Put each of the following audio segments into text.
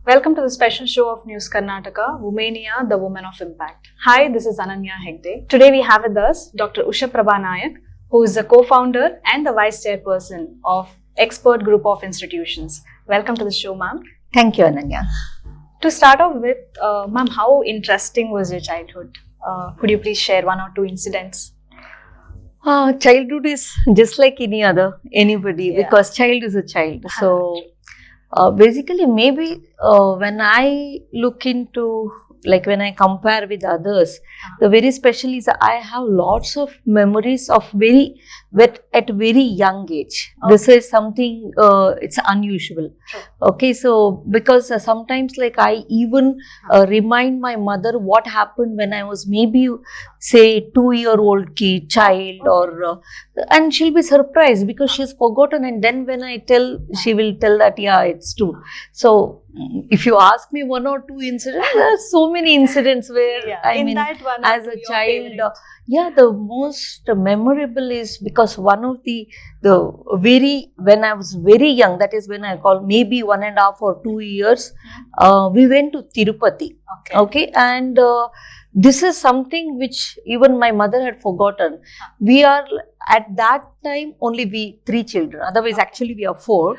Welcome to the special show of News Karnataka, Womenia, the Woman of Impact. Hi, this is Ananya Hegde. Today we have with us Dr. Ushaprabha Nayak, who is the co-founder and the Vice-Chairperson of Expert Group of Institutions. Welcome to the show, ma'am. Thank you, Ananya. To start off with, ma'am, how interesting was your childhood? Could you please share one or two incidents? Childhood is just like anybody, because child is a child. So basically, maybe when I look into, like when I compare with others, the very special is I have lots of memories of at very young age. Okay. This is something, it's unusual. Sure. Okay, so because sometimes like I even remind my mother what happened when I was maybe say 2-year-old child, or and she'll be surprised because she's forgotten, and then when I tell, she will tell that yeah, it's true. So if you ask me one or two incidents, there are so many incidents where as a child, the most memorable is because one of when I was very young, that is when I call maybe 1.5 or 2 years, we went to Tirupati. Okay, and this is something which even my mother had forgotten. We are at that time only 3 children. Otherwise, actually we are 4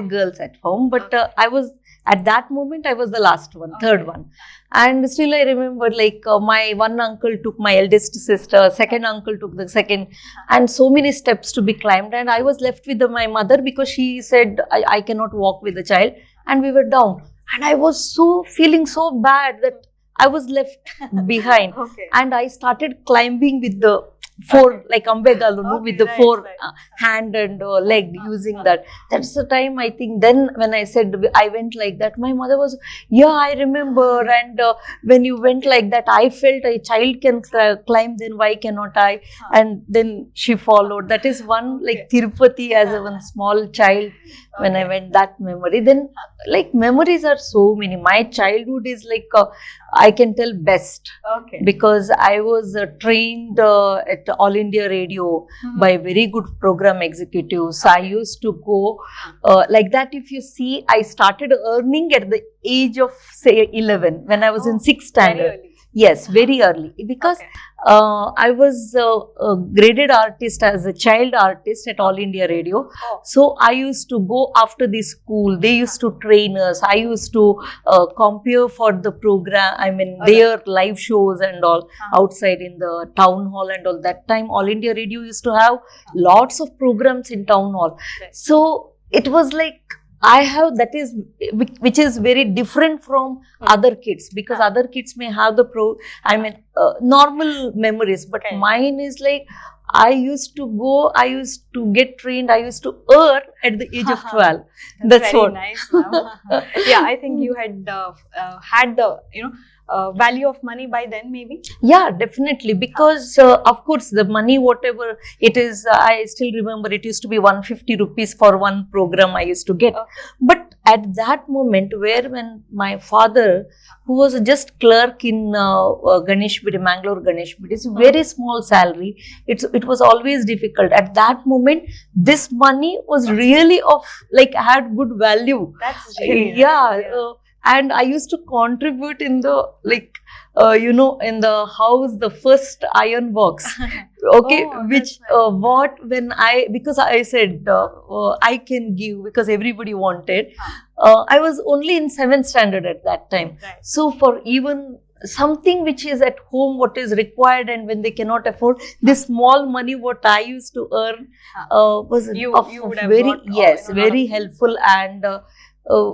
girls at home. But I was at that moment, I was the last one, third one. And still I remember like my one uncle took my eldest sister, second uncle took the second, and so many steps to be climbed. And I was left with my mother because she said, I cannot walk with the child. And we were down. And I was feeling so bad that I was left behind. And I started climbing with the 4, like Ambegalu, with the 4 hand and leg, using that. That's the time I think. Then when I said I went like that, my mother was, I remember. And when you went like that, I felt a child can climb, then why cannot I? And then she followed. That is one, like Tirupati as a one small child. When I went, that memory, then like memories are so many. My childhood is like I can tell best, because I was trained at All India Radio by very good program executives. I used to go like that. If you see, I started earning at the age of say 11 when I was in 6th standard. Yes, very early, because I was a graded artist as a child artist at All India Radio. So I used to go after the school. They used to train us. I used to compare for the program, their live shows and all outside in the town hall and all. That time All India Radio used to have lots of programs in town hall. So it was like, I have which is very different from other kids, because other kids may have the normal memories, but mine is like, I used to go, I used to get trained, I used to earn at the age of 12. That's very nice, ma'am. I think you had had the, value of money by then, maybe? Yeah, definitely. Because of course, the money, whatever it is, I still remember it used to be 150 rupees for one program I used to get. But at that moment, when my father, who was just clerk in Mangalore Ganesh Bidi, it's a very small salary. It was always difficult. At that moment, this money was really had good value. That's really nice, and I used to contribute in the in the house, the first iron box. Because I said I can give, because everybody wanted. I was only in 7th standard at that time. So for even something which is at home, what is required, and when they cannot afford, this small money what I used to earn was very helpful. And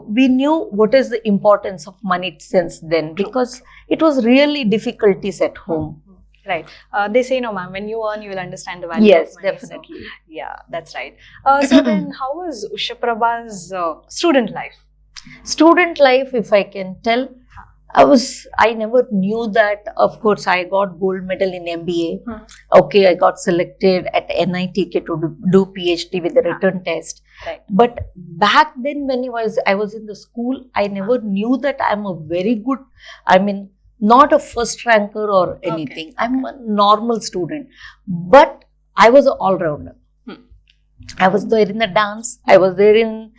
we knew what is the importance of money since then, because it was really difficulties at home. Right. They say, no, ma'am, when you earn, you will understand the value of money. Yes, definitely. So, yeah, that's right. So then, how was Ushaprabha's student life? Student life, if I can tell, I never knew that. Of course, I got gold medal in MBA. I got selected at NITK to do PhD with the written test. Right. But back then, when I was in the school, I never knew that I'm a very good, not a first ranker or anything. I'm a normal student. But I was an all-rounder. I was there in the dance. I was there in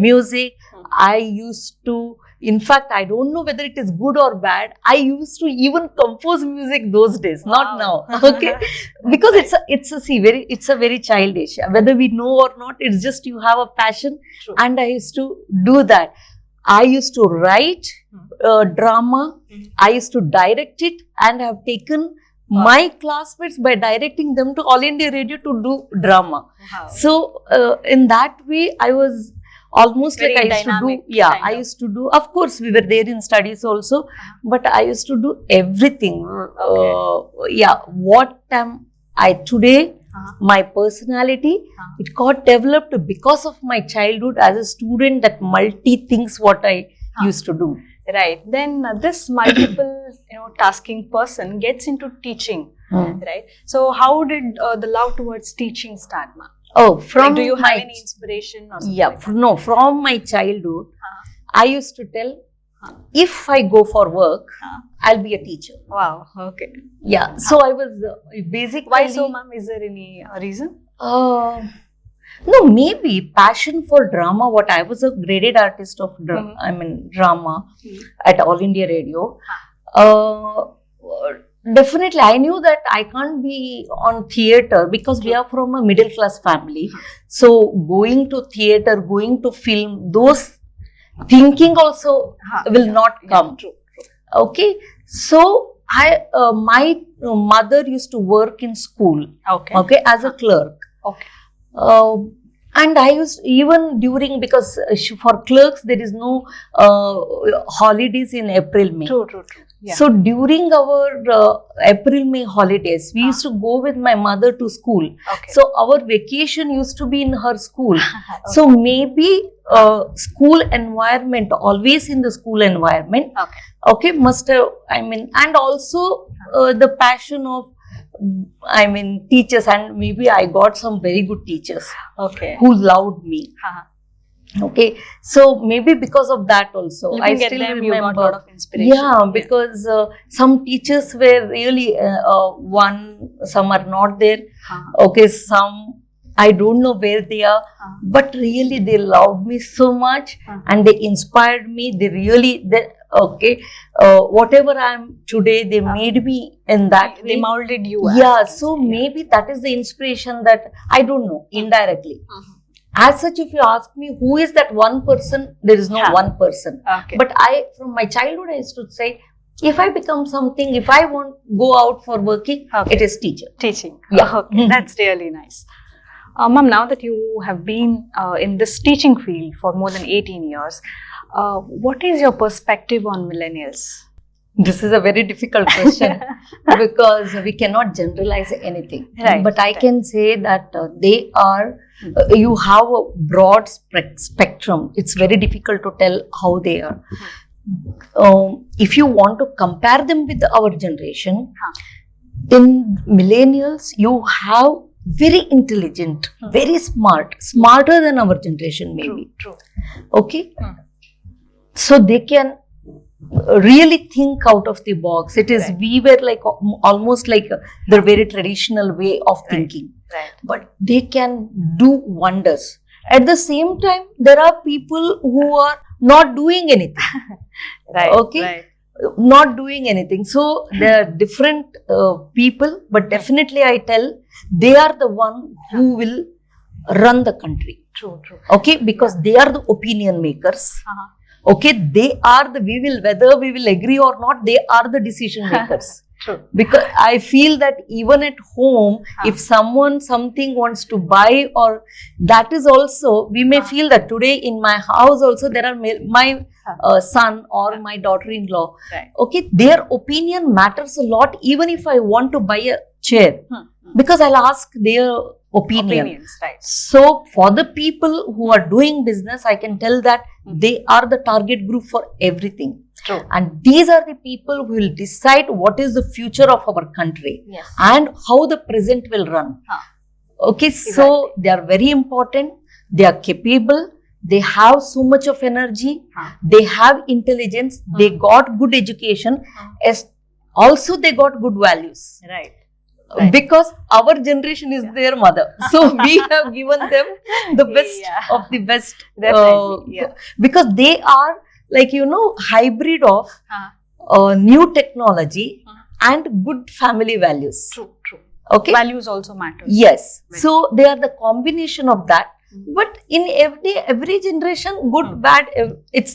music. I used to In fact, I don't know whether it is good or bad. I used to even compose music those days, not now. Okay, because it's a very childish. Whether we know or not, it's just you have a passion, True. and I used to do that. I used to write drama. I used to direct it, and have taken my classmates by directing them to All India Radio to do drama. Wow. So in that way, I was almost Very like I used dynamic, to do. Yeah, kind I of. used to do. Of course, we were there in studies also, but I used to do everything. What am I today? My personality, it got developed because of my childhood as a student. That multi things what I used to do. Right. Then this multiple, tasking person gets into teaching, right? So how did the love towards teaching start, ma'am? Oh, Like, from do you have my any inspiration or something? yeah, like that? no, from my childhood, I used to tell, if I go for work, I'll be a teacher. Wow. Okay. Yeah, so I was basically. Why so, ma'am? Is there any reason? No, maybe passion for drama. What I was a graded artist of drama at All India Radio. Definitely, I knew that I can't be on theatre because we are from a middle class family. So going to theatre, going to film, those thinking also will not come. True. Okay, so my mother used to work in school. Okay. As a clerk. Okay. And I used, even during, because for clerks there is no holidays in April, May. True. Yeah. So during our April, May holidays, we used to go with my mother to school. Okay. So our vacation used to be in her school. So maybe school environment, always in the school environment. Okay, must have, and also the passion of, teachers, and maybe I got some very good teachers who loved me. Okay, so maybe because of that also, Looking I at still them, remember. you got a lot of inspiration. Yeah, because some teachers were really some are not there. Okay, some I don't know where they are, but really they loved me so much, and they inspired me. They really, whatever I am today, they made me in that way. They molded you. Yeah, so maybe that is the inspiration that I don't know, indirectly. As such, if you ask me who is that one person, there is no one person. Okay. But from my childhood, I used to say, if I become something, if I want to go out for working, it is teacher. Teaching. Yeah. Okay, that's really nice. Ma'am, now that you have been in this teaching field for more than 18 years, what is your perspective on millennials? This is a very difficult question because we cannot generalize anything. Right. But I can say that they are, you have a broad spectrum. It's very difficult to tell how they are. If you want to compare them with our generation, in millennials, you have very intelligent, very smarter than our generation maybe. True. Okay? So they can really think out of the box. It is, we were like almost like the very traditional way of thinking. Right. But they can do wonders. At the same time, there are people who are not doing anything. Okay? Not doing anything. So there are different people, but definitely I tell they are the one who will run the country. True. Okay? Because they are the opinion makers. Okay, they are whether we will agree or not, they are the decision makers. True. Because I feel that even at home, if something wants to buy, or that is also, we may feel that today in my house also there are my son or my daughter-in-law. Right. Okay, their opinion matters a lot, even if I want to buy a chair, because I'll ask their opinions, right. So for the people who are doing business, I can tell that they are the target group for everything. True. And these are the people who will decide what is the future of our country and how the present will run. Okay, so they are very important, they are capable, they have so much of energy, they have intelligence, they got good education, also they got good values. Right. Because our generation is their mother, so we have given them the best of the best. Definitely. Because they are like, hybrid of new technology and good family values. True. Okay. Values also matter. Yes. So they are the combination of that. But in every generation, good, bad,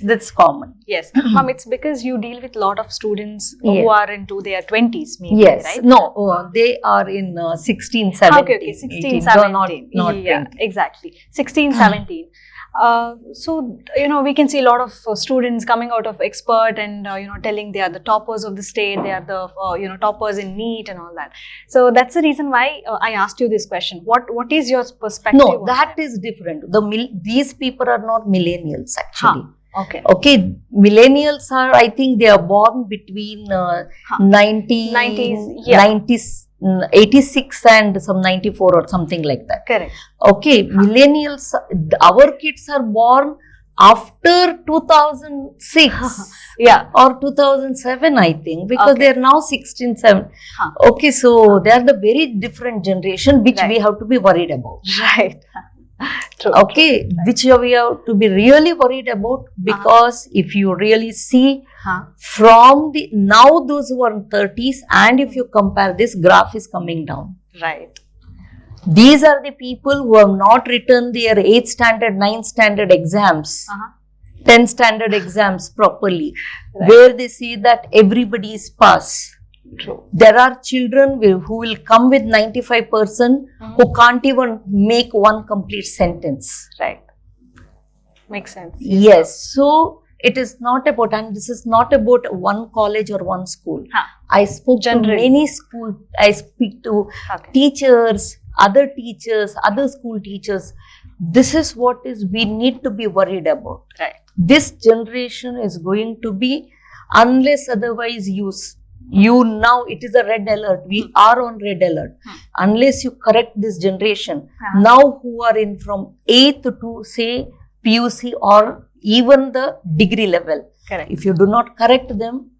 that's common. Yes. Ma'am, it's because you deal with a lot of students who are into their 20s, maybe, yes. right? No, they are in 16, 17. Okay, 16, 18, 17. Not Yeah, 20. exactly. 16, 17. So, we can see a lot of students coming out of expert and, telling they are the toppers of the state, they are the, toppers in NEET and all that. So, that's the reason why I asked you this question. What is your perspective? No, that is different. These people are not millennials actually. Okay, millennials are, I think they are born between 86 and some 94 or something like that. Correct. Okay, millennials, our kids are born after 2006 or 2007, I think, because they are now 16, 7. Okay, so they are the very different generation which we have to be worried about. Right. True. Okay, which we have to be really worried about, because if you really see from now those who are in 30s, and if you compare, this graph is coming down. Right. These are the people who have not written their 8th standard, 9th standard exams, 10th standard exams properly, where they see that everybody is pass. True. There are children who will come with 95% who can't even make one complete sentence. Right. Makes sense. Yes. So it is not about, and this is not about one college or one school. I spoke to many schools. I speak to teachers, other school teachers. This is what we need to be worried about. Right. This generation is going to be, unless otherwise now it is a red alert. We are on red alert. Unless you correct this generation, now who are in from 8th to say PUC or even the degree level. Correct. If you do not correct them,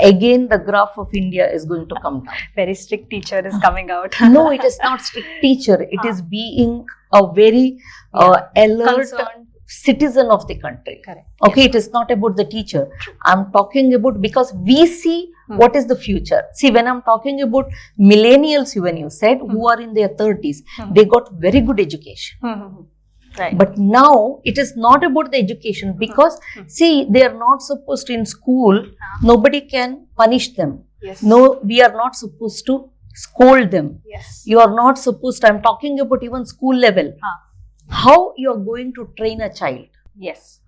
again the graph of India is going to come down. Very strict teacher is coming out. No, it is not strict teacher. It is being a very alert citizen of the country. Correct. Okay, it is not about the teacher. I'm talking about, because we see what is the future. See, when I'm talking about millennials, when you said, who are in their 30s, they got very good education. Right. But now it is not about the education, because see, they are not supposed to, in school, nobody can punish them. Yes. No, we are not supposed to scold them. Yes. You are not supposed to, I'm talking about even school level. How you are going to train a child? Yes.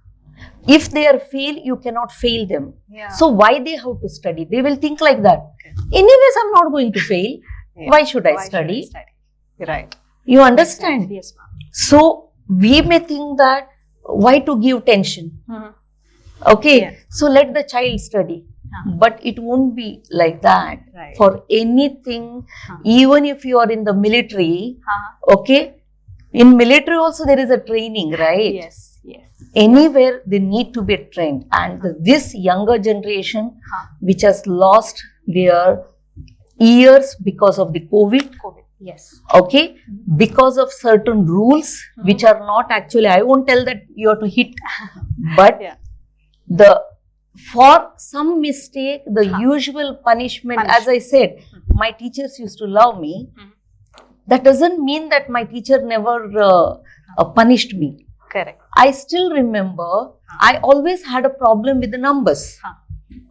If they are fail, you cannot fail them. Yeah. So why they have to study? They will think like that. Anyways, I'm not going to fail. Why should I study? Right. You understand? Yes, ma'am. So we may think that, why to give tension? Okay, so let the child study. But it won't be like that. Right. For anything, even if you are in the military, okay, in military also there is a training, right? Yes, yes. Anywhere they need to be trained, and this younger generation which has lost their years because of the COVID. Yes. Okay, because of certain rules which are not actually, I won't tell that you have to hit, but for some mistake, the usual punishment, as I said, my teachers used to love me. That doesn't mean that my teacher never punished me. Correct. I still remember, I always had a problem with the numbers.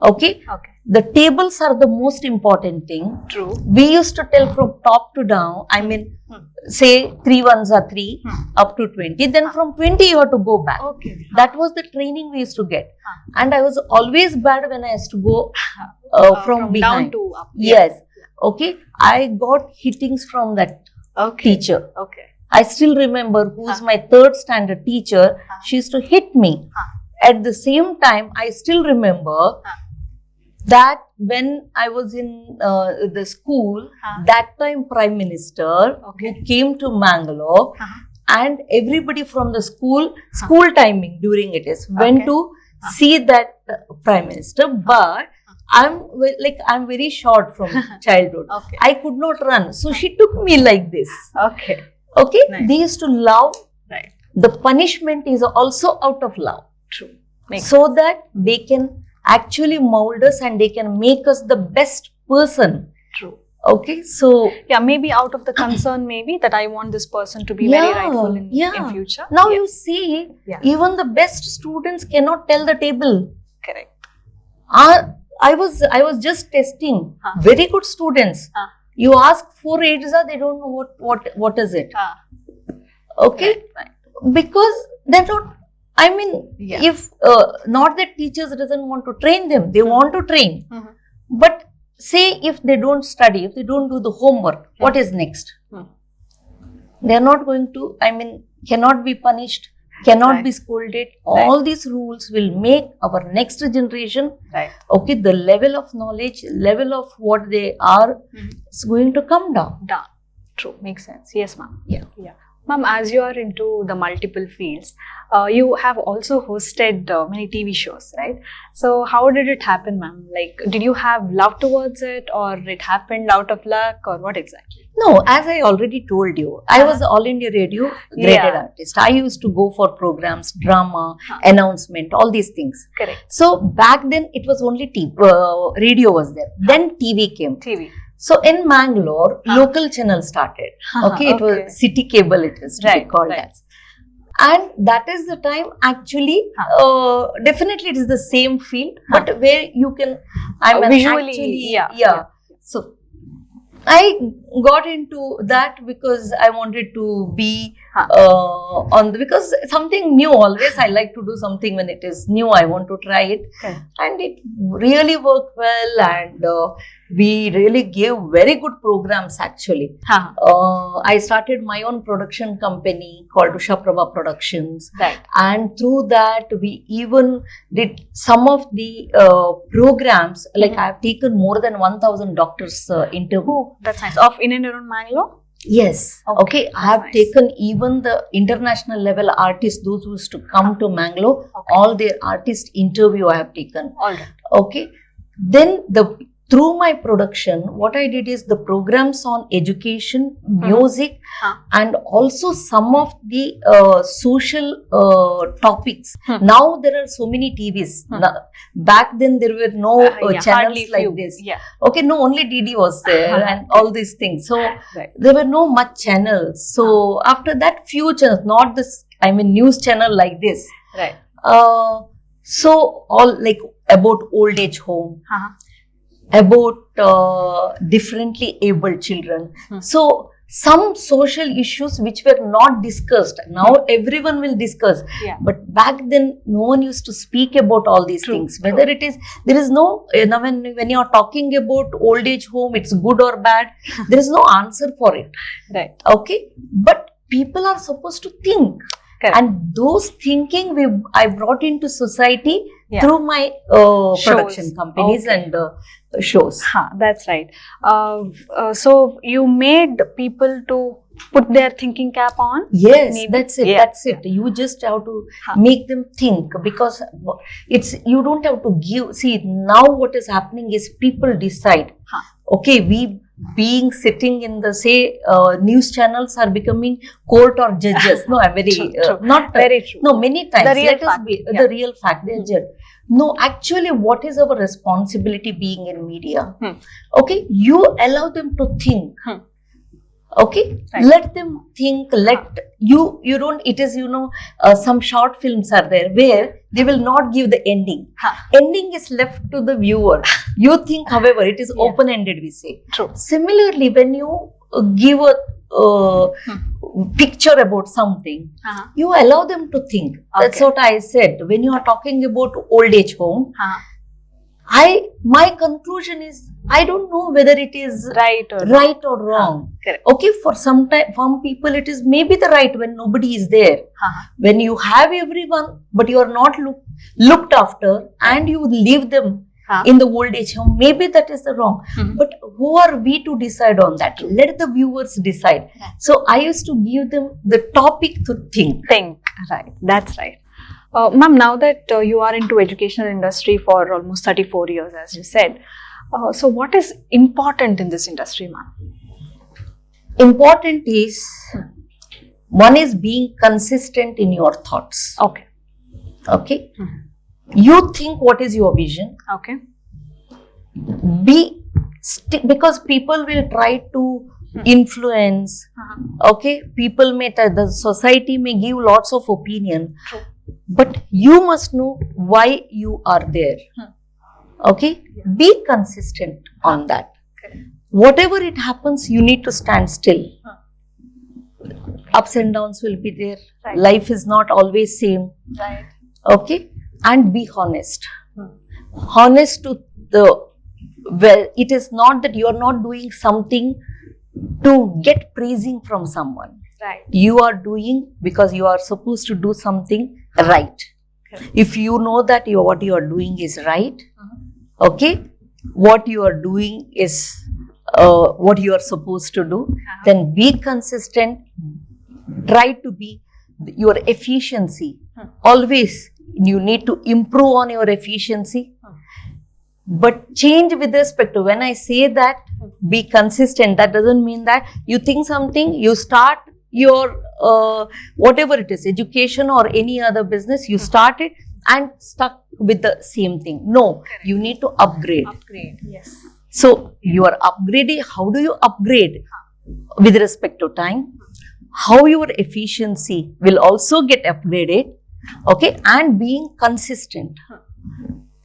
Okay? Okay. The tables are the most important thing. True. We used to tell from top to down, I mean, say 3 ones are 3, up to 20. Then from 20 you have to go back. Okay. That was the training we used to get. And I was always bad when I used to go from behind. Down to up. Yes. Okay. I got hittings from that teacher. Okay. I still remember who's my 3rd standard teacher. She used to hit me. At the same time, I still remember that when I was in the school, that time Prime Minister who came to Mangalore, and everybody from the school timing during it is went to see that Prime Minister, but I'm very short from childhood. I could not run, so she took me like this. Okay. Nice. They used to love. Right. The punishment is also out of love. True. so that they can actually mold us and they can make us the best person. True. Okay, so Yeah, maybe out of the concern, maybe that I want this person to be very rightful in future. Now you see, even the best students cannot tell the table. Correct. I was just testing very good students. You ask for AIDSA, they don't know what is it. Okay, right. Because they're not. I mean, if not that teachers doesn't want to train them, they want to train. But say if they don't study, if they don't do the homework, what is next? They are not going to. I mean, cannot be punished, cannot be scolded. All these rules will make our next generation. Okay, the level of knowledge, level of what they are, is going to come down. True, makes sense. Yes, ma'am. Yeah. Ma'am, as you are into the multiple fields, you have also hosted many TV shows, right? So how did it happen, ma'am? Like, did you have love towards it, or it happened out of luck, or what exactly? No, as I already told you, I was All India Radio graded artist. I used to go for programs, drama, announcement, all these things. Correct. So back then it was only radio was there. Then TV came. TV. So in Mangalore, local channel started. Okay, it was City Cable, it is called as. And that is the time actually, definitely it is the same field, but where you can, visually, actually, So I got into that because I wanted to be because something new, always I like to do something when it is new, I want to try it. And it really worked well, and we really gave very good programs actually. I started my own production company called Ushaprabha Productions. And through that we even did some of the programs, like I have taken more than 1,000 doctors interview. Oh, that's nice. Of in and around Mangalore? Yes. Okay. I have taken even the international level artists, those who used to come to Mangalore, all their artist interview I have taken. All right. Okay. Then through my production, what I did is the programs on education, music, and also some of the social topics. Now there are so many TVs. Back then there were no channels like this. Okay, no, only DD was there and all these things. So there were no much channels. So after that, few channels, not this, I mean news channel like this. So all like about old age home. About differently abled children. So some social issues which were not discussed. Now everyone will discuss. But back then no one used to speak about all these things. Whether it is, there is no, when you are talking about old age home, it's good or bad, there is no answer for it. Okay. But people are supposed to think. And those thinking I brought into society through my production companies and shows. That's right. So you made people to put their thinking cap on? Yes, maybe? That's it. That's it. You just have to make them think, because you don't have to give. See, now what is happening is people decide. Okay, we being sitting in the news channels are becoming court or judges. No, I'm very true. Not very true. No, many times the real fact. The real fact. They're judge. No, actually, what is our responsibility being in media? Okay, you allow them to think. Okay, let them think. You don't. It is some short films are there where they will not give the ending. Ending is left to the viewer. You think, however, it is open-ended. We say. True. Similarly, when you give a picture about something, you allow them to think. That's what I said. When you are talking about old age home, my conclusion is, I don't know whether it is right or wrong. Okay, for some people it is maybe the right when nobody is there. When you have everyone, but you are not looked after and you leave them in the old age home, maybe that is the wrong. But who are we to decide on that? Let the viewers decide. So I used to give them the topic to think. Right, that's right. Ma'am, now that you are into educational industry for almost 34 years, as you said, so what is important in this industry, ma'am? Important is, one is being consistent in your thoughts. Okay. You think what is your vision. Okay. Because people will try to influence. Okay, people may, the society may give lots of opinion. True. But you must know why you are there. Okay, be consistent on that. Okay. Whatever it happens, you need to stand still. Ups and downs will be there. Right. Life is not always same. Right. Okay, and be honest. Honest to it is not that you are not doing something to get praising from someone. Right. You are doing because you are supposed to do something right. Okay. If you know that what you are doing is right, okay, what you are doing is what you are supposed to do, then be consistent. Try to be your efficiency. Always you need to improve on your efficiency. But change with respect to, when I say that, be consistent, that doesn't mean that you think something, you start your whatever it is, education or any other business, you start it and stuck with the same thing. No, you need to upgrade. Upgrade, yes. So you are upgrading. How do you upgrade? With respect to time, how your efficiency will also get upgraded, okay, and being consistent.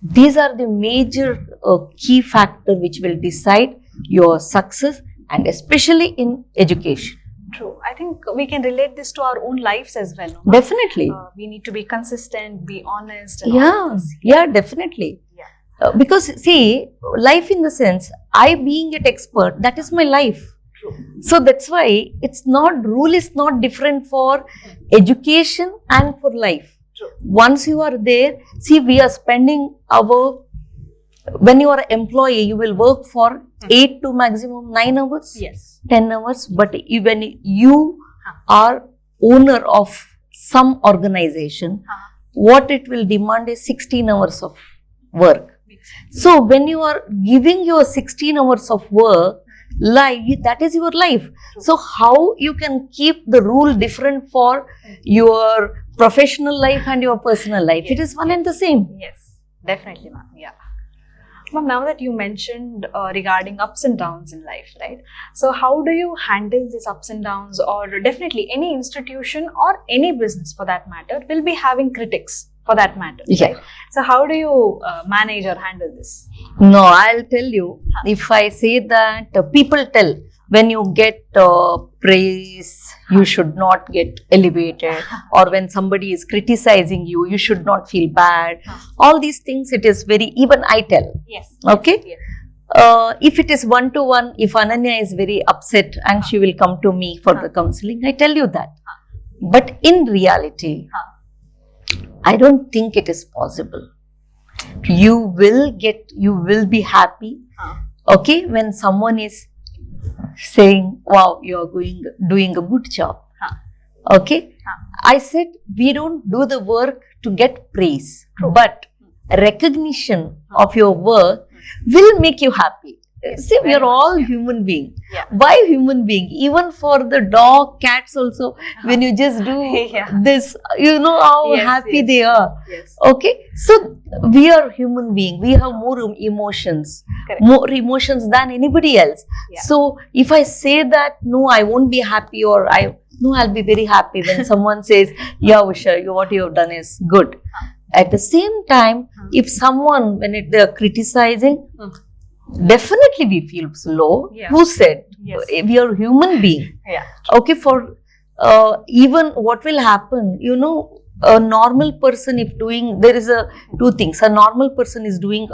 These are the major key factors which will decide your success, and especially in education. True. I think we can relate this to our own lives as well. No? Definitely. We need to be consistent, be honest. And Yeah, all this. yeah, definitely. Yeah. Because see, life in the sense, I being an expert, that is my life. True. So that's why rule is not different for education and for life. True. Once you are there, see, we are spending when you are an employee, you will work for 8 to maximum 9 hours, Yes. 10 hours. But when you are owner of some organization, what it will demand is 16 hours of work. So when you are giving your 16 hours of work, that is your life. So how you can keep the rule different for your professional life and your personal life? It is one and the same. Yes, definitely, ma'am. Yeah. Ma'am, now that you mentioned regarding ups and downs in life, right? So how do you handle these ups and downs? Or definitely any institution or any business for that matter will be having critics for that matter. Yeah. Right? So how do you manage or handle this? No, I'll tell you, if I say that people tell, when you get praise, you should not get elevated, or when somebody is criticizing you, you should not feel bad. All these things, it is very, even I tell. Yes. Okay. Yes. If it is one-to-one, if Ananya is very upset and she will come to me for the counseling, I tell you that. But in reality, I don't think it is possible. You will be happy, okay, when someone is saying, wow, you are doing a good job. Okay. I said, we don't do the work to get praise, but recognition of your work will make you happy. See, we are all human beings. Yeah. Why human being? Even for the dog, cats also, when you just do this, you know how happy they are. Yes. Okay. So, we are human beings. We have more emotions. Correct. More emotions than anybody else. Yeah. So, if I say that, no, I won't be happy, or I'll be very happy when someone says, yeah, Usha, what you have done is good. At the same time, if someone, when they're criticizing, definitely we feel slow. Yeah. Who said? Yes. We are human being. Yeah. Okay, for even what will happen, you know, a normal person there is two things. A normal person is doing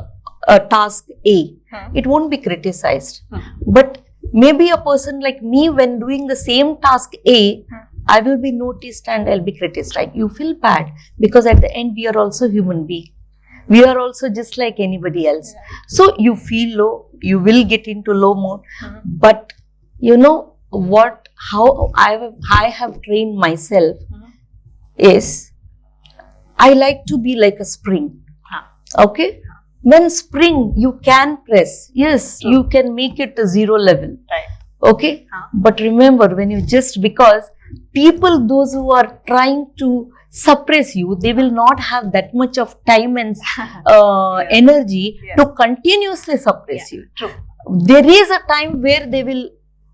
a task A. It won't be criticized. But maybe a person like me, when doing the same task A, I will be noticed and I'll be criticized. Right? You feel bad because at the end we are also human beings. We are also just like anybody else. So you feel low, you will get into low mode. But you know how I have trained myself is, I like to be like a spring. Okay? When spring, you can press. Yes, you can make it to 0 level. Right. Okay? But remember, when you because people, those who are trying to suppress you. They will not have that much of time and energy to continuously suppress you. True. There is a time where they will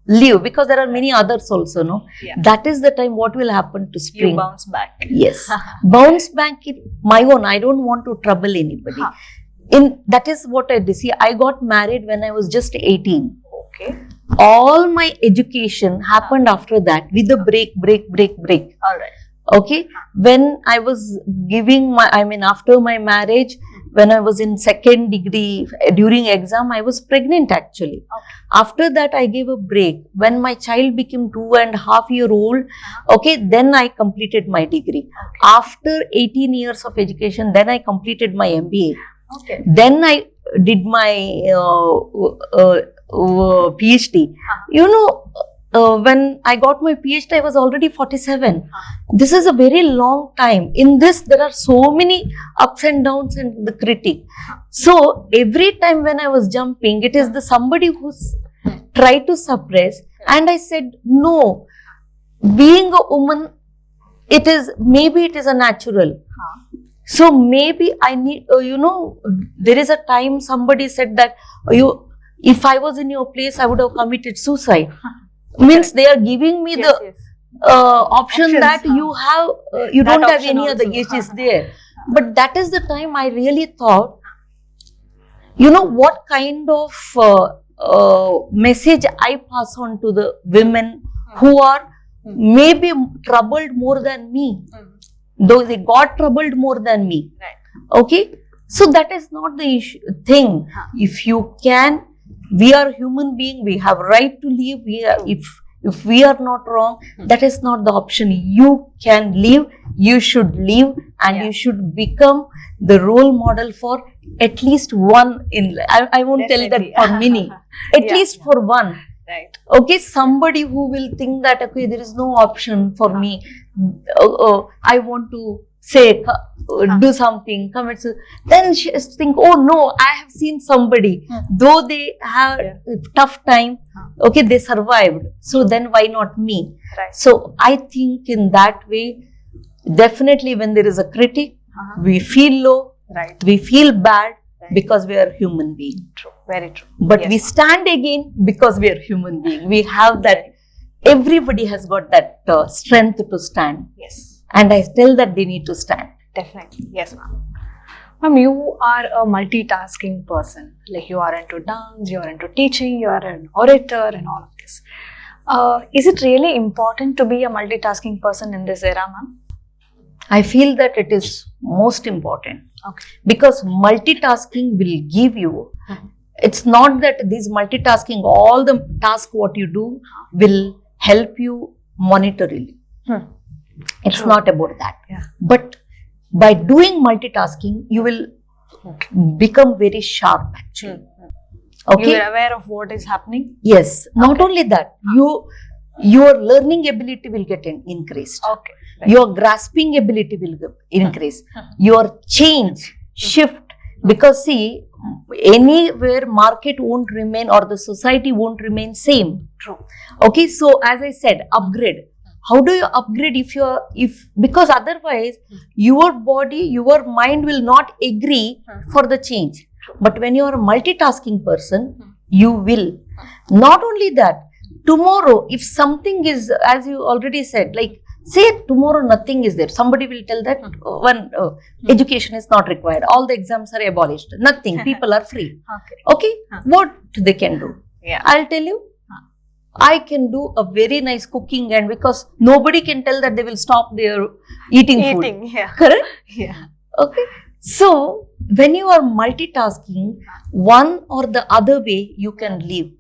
leave, because there are many others also, no? Yeah. That is the time what will happen to spring. You bounce back. Yes. Bounce back in my own. I don't want to trouble anybody. That is what I did. See, I got married when I was just 18. Okay. All my education happened after that, with a break. All right. Okay. When I was giving after my marriage, when I was in second degree, during exam, I was pregnant actually. Okay. After that, I gave a break. When my child became 2.5 years old, okay, then I completed my degree. Okay. After 18 years of education, then I completed my MBA. Okay. Then I did my PhD. When I got my PhD, I was already 47. This is a very long time. In this, there are so many ups and downs and the critic. So, every time when I was jumping, it is the somebody who's tried to suppress. And I said, no, being a woman, maybe it is a natural. So, maybe I need, there is a time somebody said that, if I was in your place, I would have committed suicide. Means they are giving me the option that you have, you That don't have option any other also. age is there. But that is the time I really thought, what kind of message I pass on to the women who are maybe troubled more than me, though they got troubled more than me. Right. Okay, so that is not the thing. If you can, we are human being, we have right to live. If we are not wrong, that is not the option. You can live, you should live, and you should become the role model for at least one in life. I won't Definitely. tell that for many, at least for one. Right. Okay, somebody who will think that, okay, there is no option for me. I want to say, do something, commit. Then she think, oh no, I have seen somebody, though they have a tough time, okay, they survived. So then why not me? Right. So I think in that way, definitely when there is a critic, we feel low, Right. we feel bad because we are human beings. True. Very true. But we stand again because we are human beings. We have that, everybody has got that strength to stand. Yes. And I tell that they need to stand. Definitely. Yes, ma'am. Ma'am, you are a multitasking person. Like, you are into dance, you are into teaching, you are an orator and all of this. Is it really important to be a multitasking person in this era, ma'am? I feel that it is most important. Okay. Because multitasking will give you, it's not that this multitasking, all the tasks what you do will help you monetarily. It's True. not about that. Yeah. But by doing multitasking, you will become very sharp actually. Okay. You are aware of what is happening? Yes. Not only that, your learning ability will get increased. Okay. Right. Your grasping ability will increase. Your shift. Because see, anywhere market won't remain or the society won't remain same. True. Okay. So as I said, upgrade. How do you upgrade because otherwise your body, your mind will not agree for the change. But when you are a multitasking person, you will. Not only that, tomorrow, if something is, as you already said, like say tomorrow nothing is there, somebody will tell that education is not required, all the exams are abolished, nothing, people are free. Okay, what they can do? Yeah. I'll tell you, I can do a very nice cooking, and because nobody can tell that they will stop their eating food. Yeah. Correct? Yeah. Okay. So, when you are multitasking, one or the other way you can live.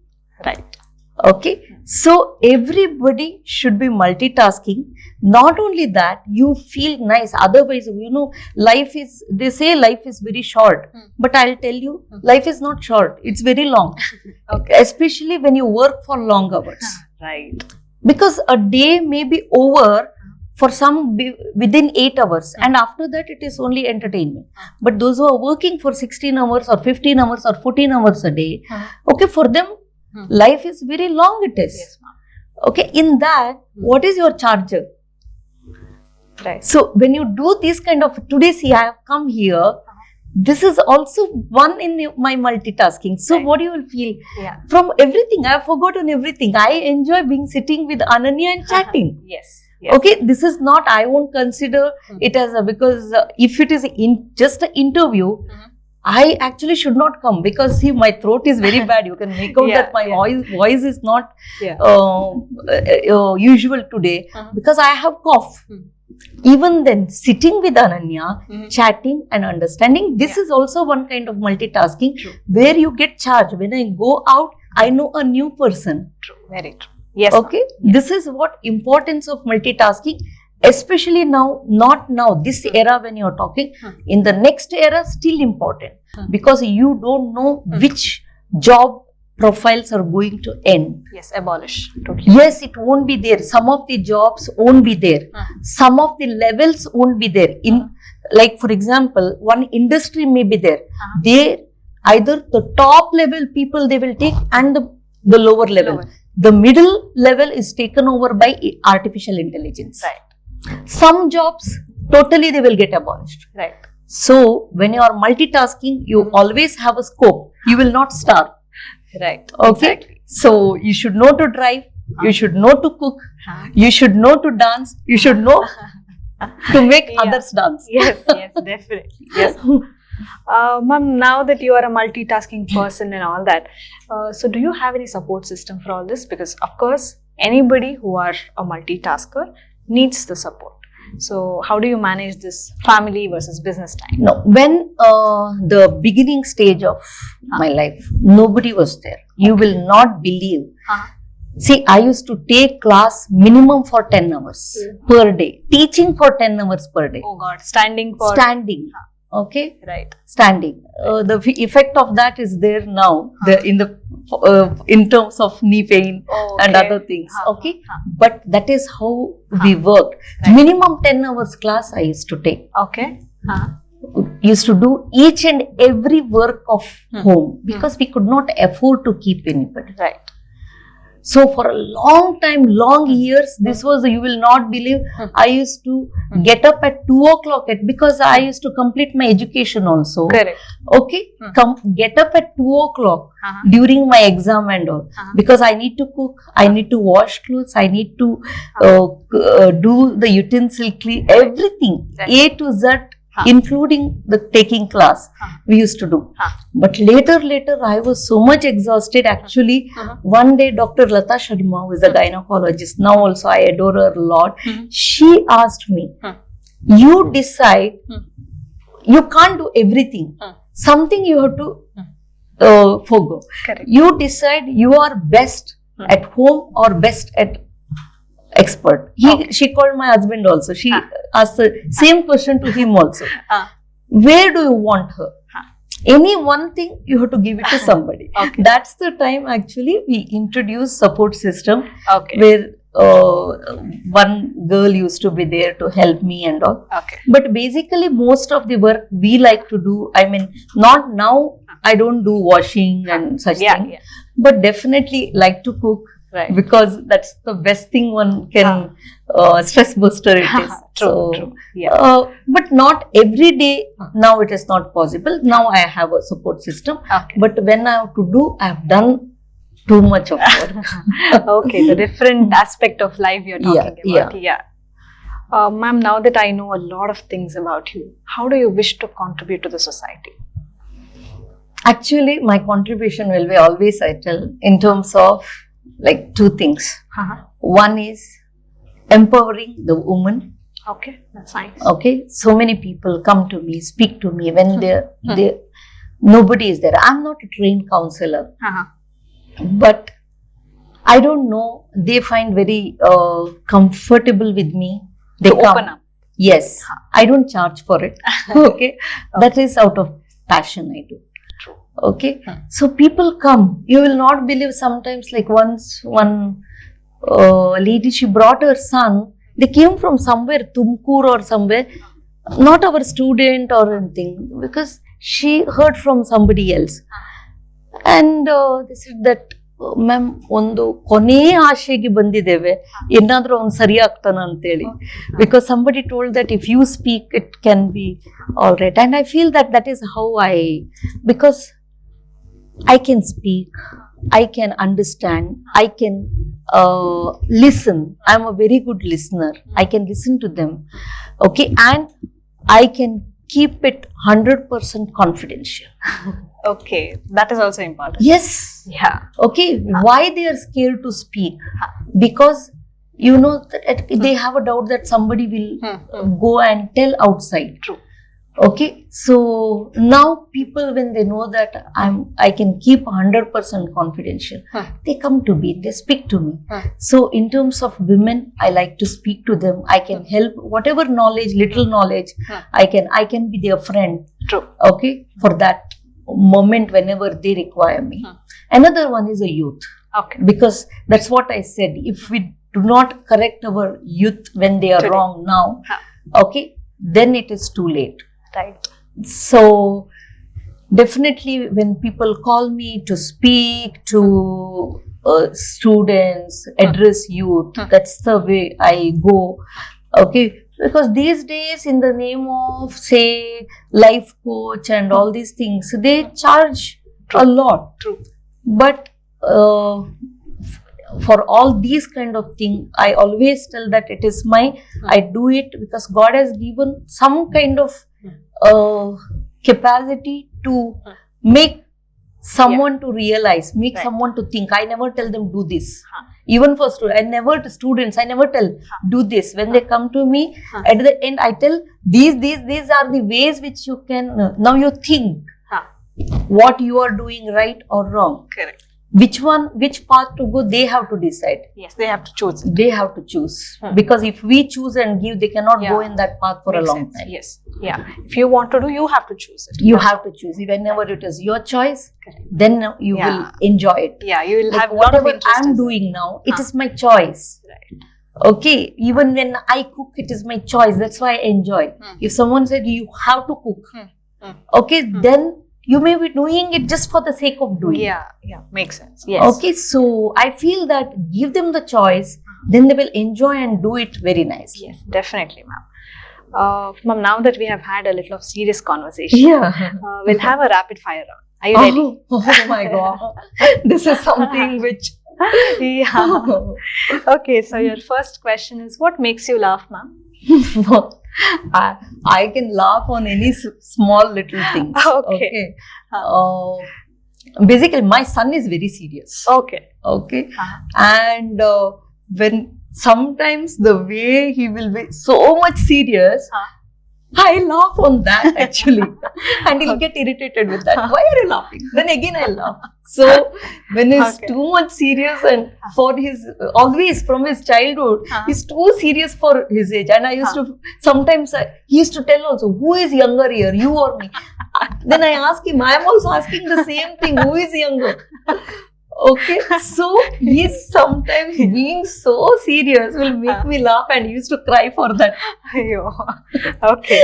Right. Okay. So, everybody should be multitasking. Not only that, you feel nice. Otherwise, they say life is very short. But I'll tell you, life is not short. It's very long. Okay. Especially when you work for long hours. Right. Because a day may be over for some within 8 hours, and after that it is only entertainment. But those who are working for 16 hours or 15 hours or 14 hours a day, okay, for them life is very long, it is. Yes, ma'am. Okay, in that, what is your charger? Right. So when you do this kind of, today see I have come here, this is also one in my multitasking. So Right. what you will feel Yeah. from everything, I have forgotten everything. I enjoy being sitting with Ananya and chatting. Yes. Yes. Okay, this is not, I won't consider it as a, because if it is just an interview, I actually should not come, because see, my throat is very bad. You can make out Yeah, that my yeah. voice is not Yeah. usual today, because I have cough. Even then, sitting with Ananya, chatting and understanding, this is also one kind of multitasking. True. Where you get charged. When I go out, I know a new person. True. Very true. Yes. Okay, this is what importance of multitasking, especially now, not now, this era when you're talking, in the next era, still important, because you don't know which job profiles are going to end. Yes. Abolish. Totally. Yes, it won't be there. Some of the jobs won't be there. Some of the levels won't be there. In, like for example, one industry may be there. They, either the top level people they will take, and the lower level. The middle level is taken over by artificial intelligence. Right. Some jobs, totally they will get abolished. Right. So, when you are multitasking, you always have a scope. You will not starve. Right. Okay. Exactly. So, you should know to drive. You should know to cook. You should know to dance. You should know to make others dance. Yes. Yes. Definitely. Yes. Ma'am, now that you are a multitasking person and all that, so do you have any support system for all this? Because of course, anybody who are a multitasker needs the support. So how do you manage this family versus business time? No, when the beginning stage of my life, nobody was there. You will not believe. See, I used to take class minimum for 10 hours per day. Teaching for 10 hours per day. Oh God, standing for... Standing. Okay, Right. standing. The effect of that is there now. In terms of knee pain and other things. Okay, but that is how we worked. Right. Minimum 10 hours class I used to take. Okay. Used to do each and every work of home, because we could not afford to keep anybody. Right. So for a long time, long years, this was, you will not believe, I used to get up at 2 o'clock because I used to complete my education also. Correct. Okay, get up at 2 o'clock during my exam and all, because I need to cook, I need to wash clothes, I need to do the utensil clean, everything, A to Z, including the taking class, we used to do. But later, I was so much exhausted. Actually, one day, Dr. Lata Sharma, who is a gynecologist, now also I adore her a lot, she asked me, you decide, you can't do everything. Something you have to forgo. Correct. You decide you are best at home or best at expert. She called my husband also. She asked the same question to him also. Where do you want her? Any one thing you have to give it to somebody. Okay. That's the time actually we introduced support system, Okay. where one girl used to be there to help me and all. Okay. But basically most of the work we like to do, I mean, not now, I don't do washing and such things, but definitely like to cook. Right. Because that's the best thing one can, stress buster it is. True. Yeah. But not every day, now it is not possible. Now I have a support system. Okay. But when I have to do, I have done too much of work. Okay, the different aspect of life you're talking about. Yeah. Ma'am, now that I know a lot of things about you, how do you wish to contribute to the society? Actually, my contribution will be always, I tell, in terms of like two things. One is empowering the woman. Okay, that's nice. Okay, so many people come to me, speak to me when nobody is there. I'm not a trained counselor, but I don't know, they find very comfortable with me. They open up. Yes, I don't charge for it. Okay, that is out of passion I do. Okay, so people come, you will not believe, sometimes like once one lady, she brought her son, they came from somewhere, Tumkur or somewhere, not our student or anything, because she heard from somebody else, and they said that ma'am ಒಂದು ಕೊನೆ ಆಶೆಗೆ ಬಂದಿದ್ದೇವೆ, ಏನಾದ್ರೂ ಅವ್ನು ಸರಿ ಆಗ್ತಾನ ಅಂತೇಳಿ. Because somebody told that if you speak it can be all right, and I feel that is how because I can speak, I can understand, I can listen. I'm a very good listener. I can listen to them. Okay, and I can keep it 100% confidential. Okay, that is also important. Yes. Yeah. Okay, why they are scared to speak? Because you know that they have a doubt that somebody will go and tell outside. True. Okay, so now people, when they know that I can keep 100% confidential, they come to me, they speak to me. So in terms of women, I like to speak to them. I can help whatever knowledge, little knowledge, I can be their friend. True. Okay, for that moment whenever they require me. Another one is a youth. Okay. Because that's what I said. If we do not correct our youth when they are Today. wrong now, okay, then it is too late. Right. So definitely when people call me to speak to students, address youth, that's the way I go. Okay, because these days in the name of say life coach and all these things, they charge a lot. True. But for all these kind of things, I always tell that it is I do it because God has given some kind of capacity to make someone to realize, make someone to think. I never tell them do this. Even for students, I never tell do this. When they come to me, at the end I tell these are the ways which you can, now you think what you are doing right or wrong. Correct. Which path to go, they have to decide. Yes, they have to choose it. They have to choose. Because if we choose and give, they cannot go in that path for Makes a long sense. time. Yes. Yeah. If you want to do, you have to choose it. You have to choose. Whenever it is your choice, then you will enjoy it. Yeah, you will Like have a lot of whatever interest. I'm doing now, it is my choice. Right. Okay, even when I cook, it is my choice. That's why I enjoy. If someone said you have to cook, okay, then you may be doing it just for the sake of doing. Yeah, makes sense. Yes. Okay, so I feel that give them the choice, then they will enjoy and do it very nicely. Yes, definitely, ma'am. Ma'am, now that we have had a little of serious conversation, we'll have a rapid fire round. Are you ready? Oh my God, this is something which. Yeah. Okay, so your first question is, what makes you laugh, ma'am? I can laugh on any small little things. Okay. Basically, my son is very serious. Okay. And when sometimes the way he will be so much serious, I laugh on that actually. And he'll get irritated with that. Why are you laughing? Then again I laugh. So when he's too much serious, and for his, always from his childhood, he's too serious for his age. And I used to, sometimes he used to tell also, who is younger here, you or me? Then I ask him, I am also asking the same thing, who is younger? Okay, so he's sometimes being so serious will make me laugh, and he used to cry for that. Okay.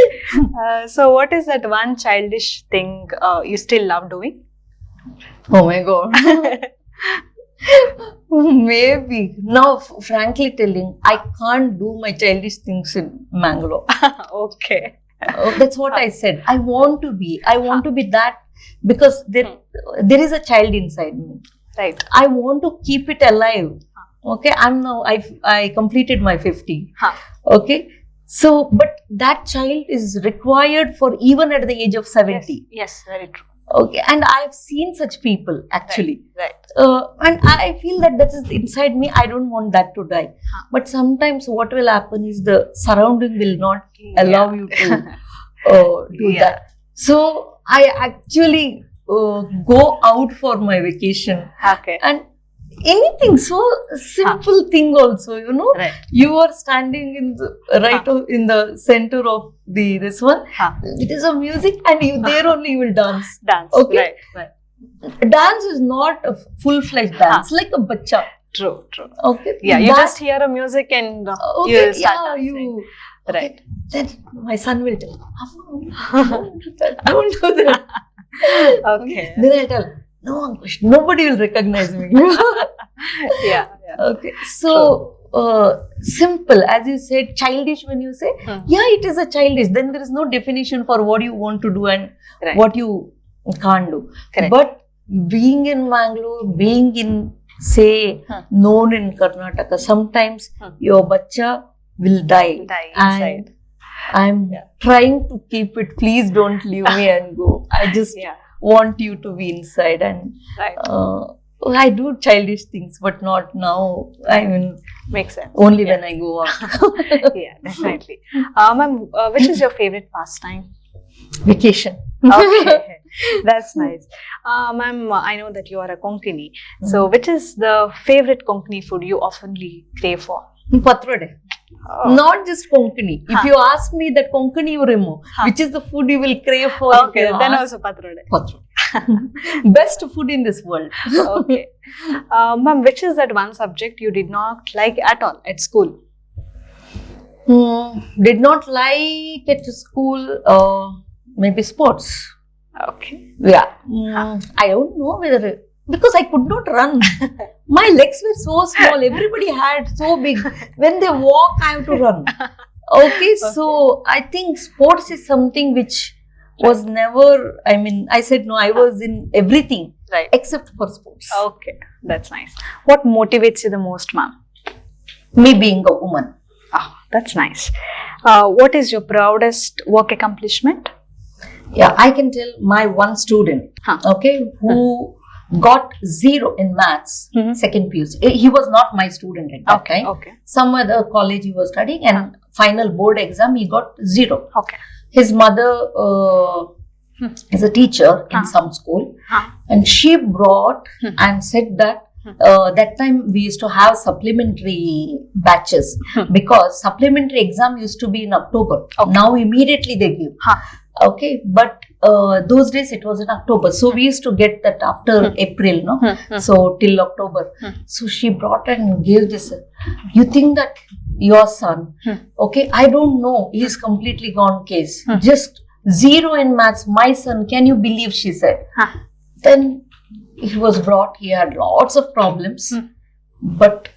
So what is that one childish thing you still love doing? Oh my God. Maybe. Now, frankly telling, I can't do my childish things in Mangalore. Okay. That's what I said. I want to be that, because there is a child inside me. Right. I want to keep it alive. Okay, I completed my 50. Okay, so but that child is required for even at the age of 70. Yes, very true. Okay, and I've seen such people actually. Right. And I feel that is inside me. I don't want that to die. But sometimes what will happen is the surrounding will not allow you to do that. So I actually go out for my vacation. Okay. And anything so simple thing also, you know, you are standing in the in the center of this one. It is a music, and you there only you will dance. Okay. Right. Dance is not a full-fledged dance, like a bacha. True. Okay. Yeah, you just hear a music and you will start dancing. Right. Then my son will tell, don't do that. Okay. Then I tell, no Ankush, nobody will recognize me. Yeah. Okay, so simple, as you said, childish. When you say, yeah, it is a childish, then there is no definition for what you want to do and Right. what you can't do. Correct. But being in Mangalore, being in, say, known in Karnataka, sometimes your bacha will die. inside. And I'm trying to keep it. Please don't leave me and go. I just want you to be inside. And Right. I do childish things, but not now. I mean, Makes sense. only when I go out. Yeah, definitely. Ma'am, which is your favorite pastime? Vacation. Okay, that's nice. Ma'am, I know that you are a Konkani. So, which is the favorite Konkani food you oftenly crave for? Patrode. Oh. Not just Konkani. If you ask me that Konkani you remove, which is the food you will crave for? Okay, if you then ask, also Patrode. Patrode. Best food in this world. Okay. Ma'am, which is that one subject you did not like at all at school? Did not like at school, maybe sports. Okay. Yeah. I don't know whether, because I could not run. My legs were so small. Everybody had so big. When they walk, I have to run. Okay, so I think sports is something which was never, I mean, I said no, I was in everything Right. except for sports. Okay, that's nice. What motivates you the most, ma'am? Me being a woman. Oh, that's nice. What is your proudest work accomplishment? Yeah, I can tell my one student, okay, who got 0 in maths, second PUC. He was not my student at that time. Okay. Some other college he was studying, and final board exam he got 0. Okay. His mother is a teacher in some school, and she brought and said that that time we used to have supplementary batches because supplementary exam used to be in October. Now immediately they give. Okay, but those days it was in October, so we used to get that after April, no? So till October. So she brought and gave this. You think that your son, okay, I don't know, he is completely gone case. Just 0 in maths, my son, can you believe, she said. Then he was brought, he had lots of problems, but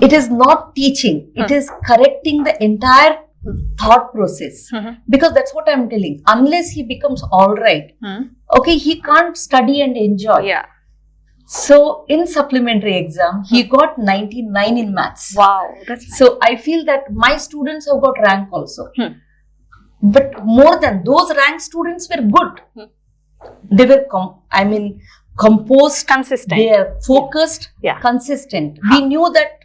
it is not teaching, it is correcting the entire thought process, because that's what I'm telling. Unless he becomes all right, okay, he can't study and enjoy. Yeah. So in supplementary exam, he got 99 in maths. Wow, that's nice. So I feel that my students have got rank also. But more than those rank students were good. They were, composed, Consistent. they are focused, consistent. We knew that,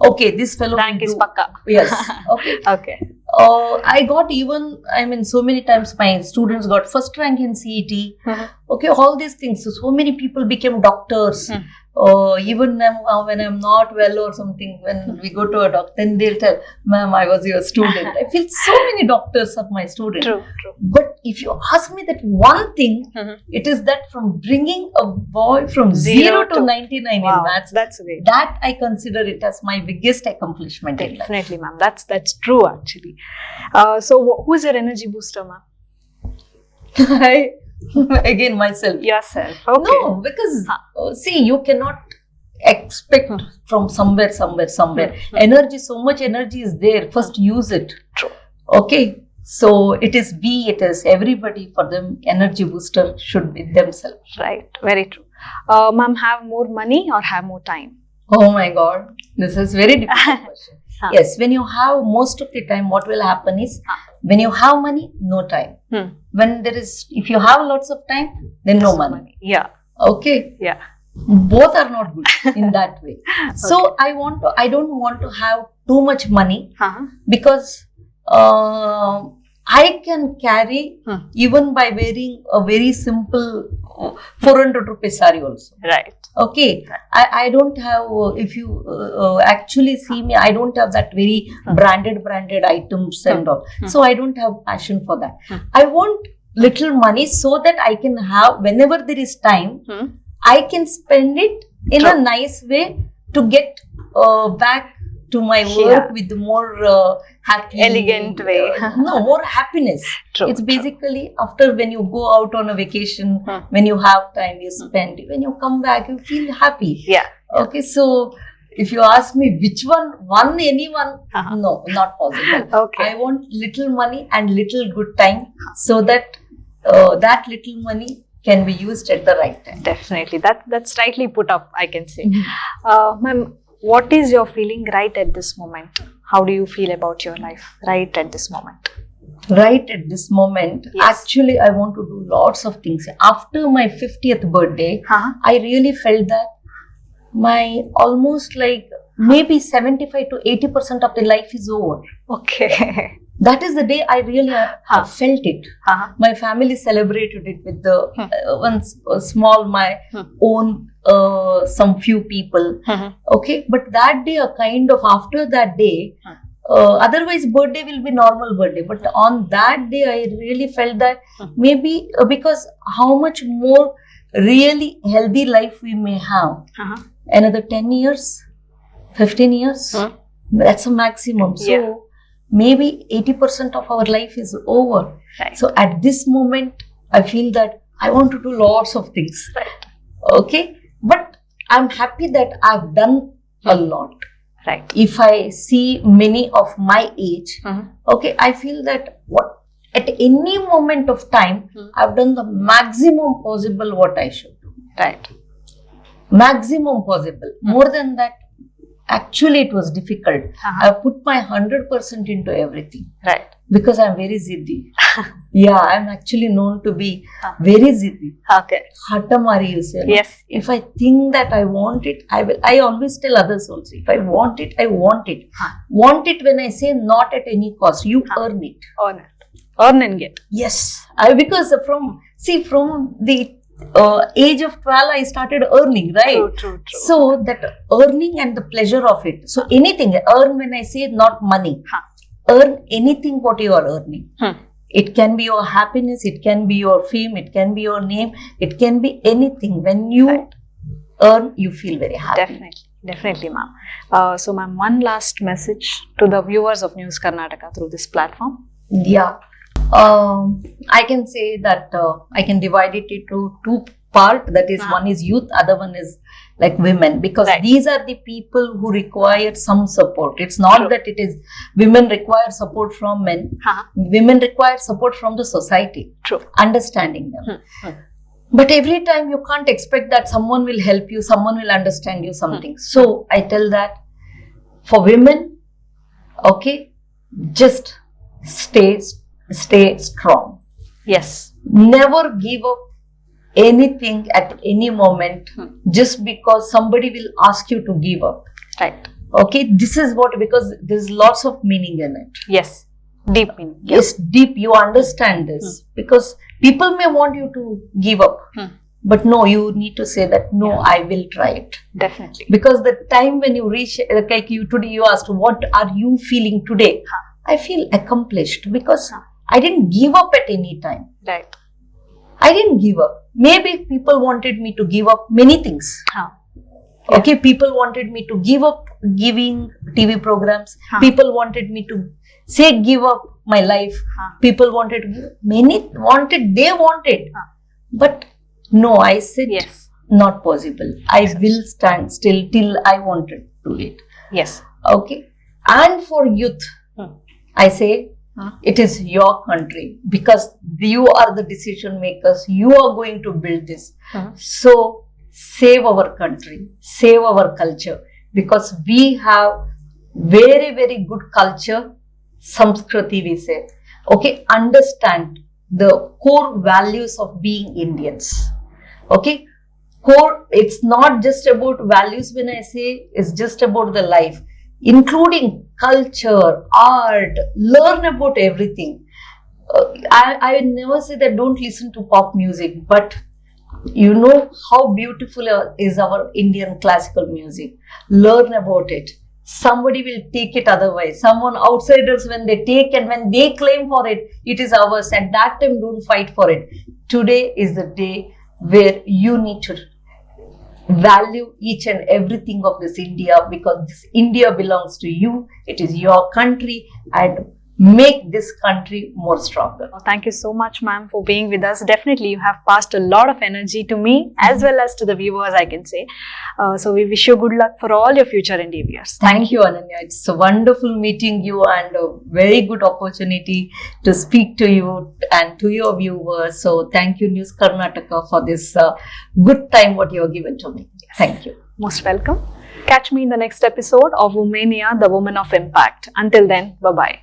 okay, this fellow Rank will is do. pakka. Yes. Okay. Okay. I got even, so many times my students got first rank in CET. Okay, all these things. So many people became doctors. Even now, when I'm not well or something, when we go to a doctor, then they'll tell, ma'am, I was your student. I feel so many doctors are my students. True. But if you ask me that one thing, it is that from bringing a boy from 0 to 99 in maths, that's great. that I consider it as my biggest accomplishment in life. Definitely, ma'am. That's true, actually. So, who's your energy booster, ma'am? Again, myself. Yourself. Okay. No, because see, you cannot expect from somewhere. Energy, so much energy is there. First, use it. True. Okay. So it is everybody, for them, energy booster should be themselves. Right. Very true. Ma'am, have more money or have more time? Oh my God, this is very difficult question. Yes, when you have most of the time, what will happen is, when you have money, no time. When if you have lots of time, then no money. Yeah. Okay. Yeah. Both are not good in that way. So I don't want to have too much money, because I can carry even by wearing a very simple 400 rupees saree also. Right. Okay, I don't have, if you actually see me, I don't have that very branded items and all. So I don't have passion for that. I want little money so that I can have, whenever there is time, I can spend it in a nice way to get back to my work with more happy, elegant way. No, more happiness. True, It's true. basically after when you go out on a vacation, when you have time, you spend. When you come back, you feel happy. Yeah. Okay, so if you ask me which one, anyone, no, not possible. Okay. I want little money and little good time so that that little money can be used at the right time. Definitely. That's rightly put up, I can say. Ma'am, what is your feeling right at this moment? How do you feel about your life right at this moment? Right at this moment, Yes. actually, I want to do lots of things. After my 50th birthday, I really felt that my almost like maybe 75 to 80% of the life is over. Okay. That is the day I really felt it. My family celebrated it with the my own some few people. Okay, but that day, a kind of after that day, otherwise birthday will be normal birthday. But on that day, I really felt that maybe because how much more really healthy life we may have. Another 10 years, 15 years, that's a maximum. So maybe 80% of our life is over. Right. So at this moment, I feel that I want to do lots of things. Right. Okay. But I'm happy that I've done a lot. Right. If I see many of my age, okay, I feel that at any moment of time, I've done the maximum possible what I should do. Right. Maximum possible. More than that, actually it was difficult. I put my 100% into everything. Right. Because I'm very ziddy. Yeah, I'm actually known to be very ziddy. Okay. Hattamari, you say. No? Yes. If I think that I want it, I will. I always tell others also, if I want it, I want it. Want it when I say not at any cost. You earn it. Earn it. Earn and get. Yes. Because from the age of 12, I started earning, right? True. So that earning and the pleasure of it. So anything, earn when I say not money. Earn anything what you are earning. It can be your happiness, it can be your fame, it can be your name, it can be anything. When you earn, you feel very happy. Definitely, ma'am. So, ma'am, one last message to the viewers of News Karnataka through this platform. Yeah. I can say that I can divide it into two parts. That is, one is youth, other one is like women, because these are the people who require some support. It's not that it is women require support from men. Women require support from the society. True. Understanding them. But every time you can't expect that someone will help you, someone will understand you something. So I tell that for women, okay, just stay strong. Yes. Never give up anything at any moment just because somebody will ask you to give up. Right. Okay, this is what, because there's lots of meaning in it. Yes. Deep meaning. Yes, deep. You understand this because people may want you to give up. But no, you need to say that, no, I will try it. Definitely. Because the time when you reach, like you today, you asked, what are you feeling today? I feel accomplished because I didn't give up at any time. Right. I didn't give up. Maybe people wanted me to give up many things. Okay, people wanted me to give up giving TV programs. People wanted me to say give up my life. People wanted to give, they wanted. But no, I said not possible. I will stand still till I wanted to do it. Yes. Okay. And for youth, I say, it is your country because you are the decision makers. You are going to build this. So save our country, save our culture, because we have very, very good culture. Samskriti, we say. Okay, understand the core values of being Indians. Okay, core, it's not just about values. When I say it's just about the life, including culture, art, learn about everything. I never say that don't listen to pop music, but you know how beautiful is our Indian classical music. Learn about it. Somebody will take it otherwise. Someone outsiders, when they take and when they claim for it, it is ours. At that time, don't fight for it. Today is the day where you need to value each and everything of this India, because this India belongs to you. It is your country, and make this country more stronger. Thank you so much, ma'am, for being with us. Definitely, you have passed a lot of energy to me as well as to the viewers, I can say. So we wish you good luck for all your future endeavors. Thank you, Ananya. It's a wonderful meeting you and a very good opportunity to speak to you and to your viewers. So thank you, News Karnataka, for this good time what you have given to me. Thank you. Most welcome. Catch me in the next episode of Womenia, the Woman of Impact. Until then, bye-bye.